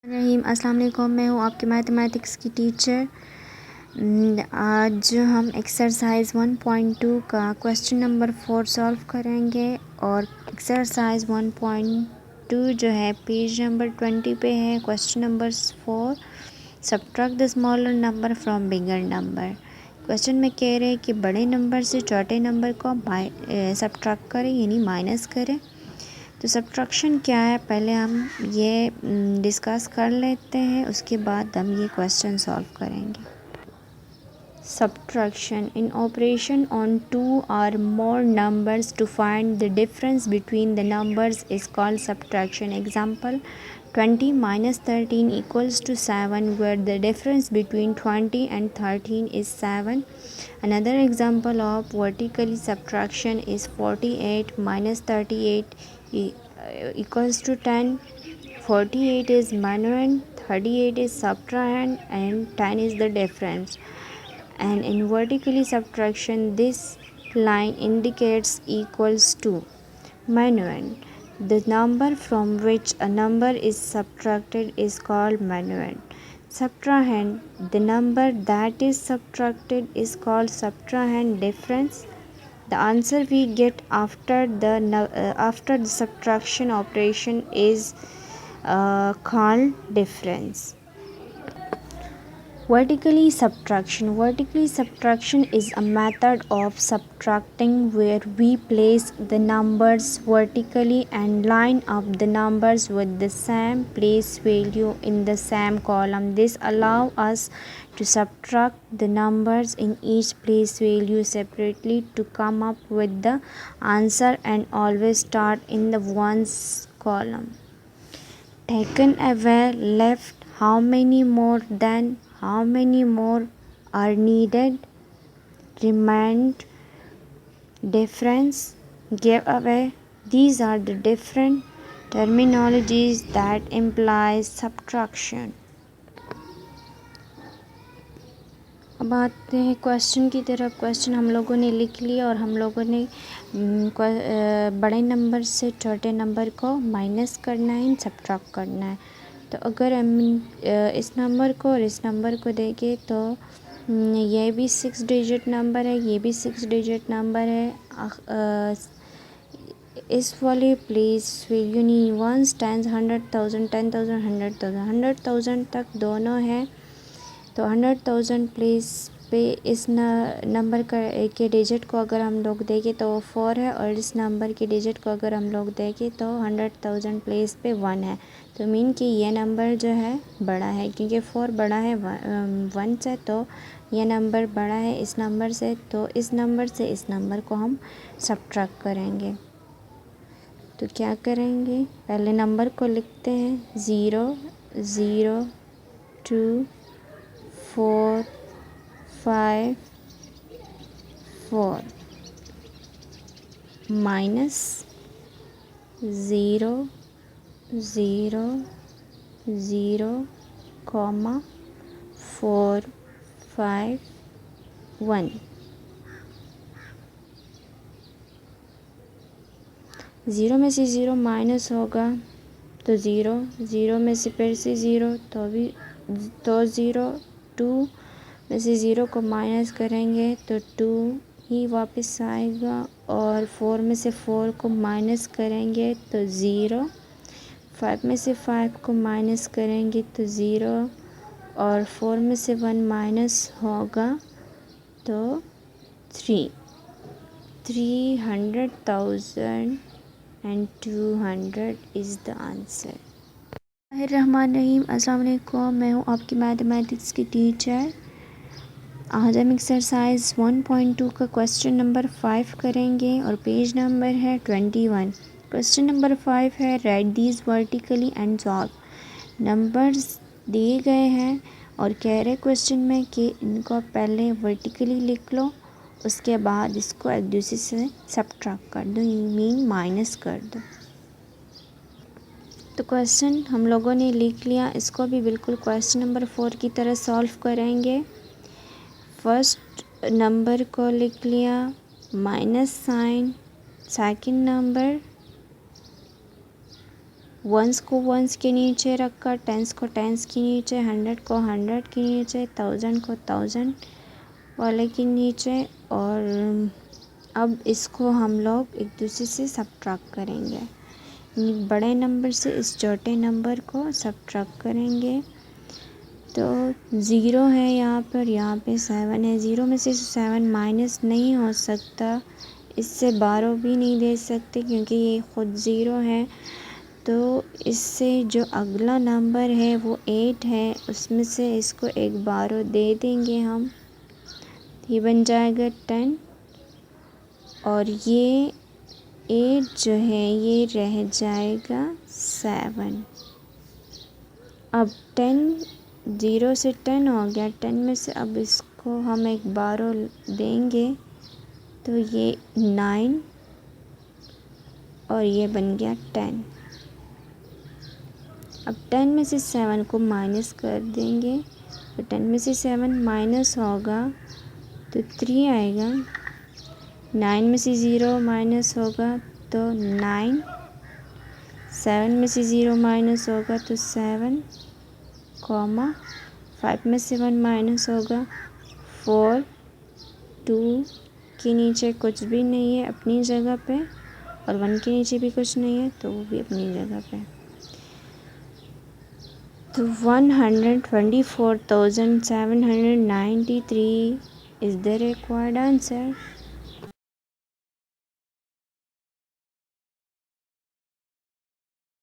रहीम अस्सलाम वालेकुम। मैं हूँ आपकी मैथमेटिक्स की टीचर। आज हम एक्सरसाइज 1.2 का क्वेश्चन नंबर 4 सॉल्व करेंगे और एक्सरसाइज 1.2 जो है पेज नंबर 20 पे है। Question number 4, subtract the smaller number from bigger number. Question में कह रहे हैं कि बड़े नंबर से छोटे नंबर को सब्ट्रैक्ट करें यानी माइनस करें। तो सब्ट्रैक्शन क्या है पहले हम ये डिस्कस कर लेते हैं, उसके बाद हम ये क्वेश्चन सॉल्व करेंगे। Subtraction in operation on two or more numbers to find the difference between the numbers is called subtraction. Example, 20 minus 13 equals to 7, where the difference between 20 and 13 is 7. Another example of vertically subtraction is 48 minus 38 equals to 10. 48 is minuend, 38 is subtrahend, and 10 is the difference. And in vertically subtraction, this line indicates equals to minuend. The number from which a number is subtracted is called minuend. Subtrahend, the number that is subtracted is called subtrahend difference. The answer we get after the subtraction operation is called difference. Vertically subtraction is a method of subtracting where we place the numbers vertically and line up the numbers with the same place value in the same column. This allows us to subtract the numbers in each place value separately to come up with the answer, and always start in the ones column. Taken away left, how many more than how many more are needed, remained, difference, give away. These are the different terminologies that imply subtraction. अब आते हैं question की तरफ। Question हम लोगों ने लिख लिया और हम लोगों ने बड़े नंबर से छोटे नंबर को माइनस करना है, सब्ट्रैक्ट करना है। तो अगर हम इस नंबर को और इस नंबर को देखें तो ये भी 6 डिजिट नंबर है, ये भी 6 डिजिट नंबर है। इस वाले प्लेस वैल्यू नहीं 1 10 100,000 10,000 100,000 100,000 तक दोनों हैं। तो 100,000 प्लेस पे इस नंबर के डिजिट को अगर हम लोग देखें तो 4 है, और इस नंबर के डिजिट को अगर हम लोग देखें तो 100,000 प्लेस पे 1 है। तो मीन कि ये नंबर जो है बड़ा है, क्योंकि 4 बड़ा है 1 से, तो ये नंबर बड़ा है इस नंबर से। तो इस नंबर से इस नंबर को हम सब्ट्रैक्ट करेंगे। तो क्या करेंगे, पहले नंबर को लिखते हैं 0 0 2 4 5 4 माइनस 0 0 0 4 5 1। 0 में से 0 माइनस होगा तो 0, 0 में से फिर से 0 तो 0, 2 में से 0 को माइनस करेंगे तो 2 ही वापस आएगा, और 4 में से 4 को माइनस करेंगे तो 0, 5 में से 5 को माइनस करेंगे तो 0, और 4 में से 1 माइनस होगा तो 3। 300,000 and 200 is the answer. रहमानिर्रहीम अस्सलाम वालेकुम। मैं हूँ आपकी मैथमेटिक्स की टीचर। आज हम एक्सरसाइज 1.2 का क्वेश्चन नंबर 5 करेंगे और पेज नंबर है 21। क्वेश्चन नंबर 5 है, right these vertically and solve. Numbers दिए गए हैं और कह रहे क्वेश्चन में कि इनको पहले वर्टिकली लिख लो, उसके बाद इसको एक दूसरे से सब्ट्रैक्ट कर दो, मीन माइनस कर दो। तो क्वेश्चन हम लोगों ने लिख लिया, इसको भी बिल्कुल क्वेश्चन नंबर 4 की तरह सॉल्व करेंगे। फर्स्ट नंबर को लिख लिया minus sign, second number once को वंस के नीचे रखकर, टेंस को टेंस के नीचे, 100 को 100 के नीचे, 1000 को 1000 वाले के नीचे। और अब इसको हम लोग एक दूसरे से सब्ट्रैक्ट करेंगे। बड़े नंबर से इस छोटे नंबर को सब्ट्रैक्ट करेंगे। तो 0 है यहाँ पे 7 है। 0 में से 7 माइनस नहीं हो सकता, इससे 12 भी नहीं दे सकते क्योंकि ये ख़ुद 0 है। तो इससे जो अगला नंबर है वो 8 है, उसमें से इसको एक 12 दे देंगे हम, ये बन जाएगा 10। और ये 8 जो है ये रह जाएगा 7। अब 10 0 से 10 हो गया, 10 में से अब इसको हम एक 12 देंगे तो ये 9 और ये बन गया 10। अब 10 में से 7 को माइनस कर देंगे, तो 10 में से 7 माइनस होगा तो 3 आएगा। 9 में से 0 माइनस होगा तो 9, 7 में से 0 माइनस होगा तो 7, 5 में से 1 माइनस होगा 4, 2 के नीचे कुछ भी नहीं है अपनी जगह पे, और 1 के नीचे भी कुछ नहीं है तो वो भी अपनी जगह पे। तो 124,793 is the required answer.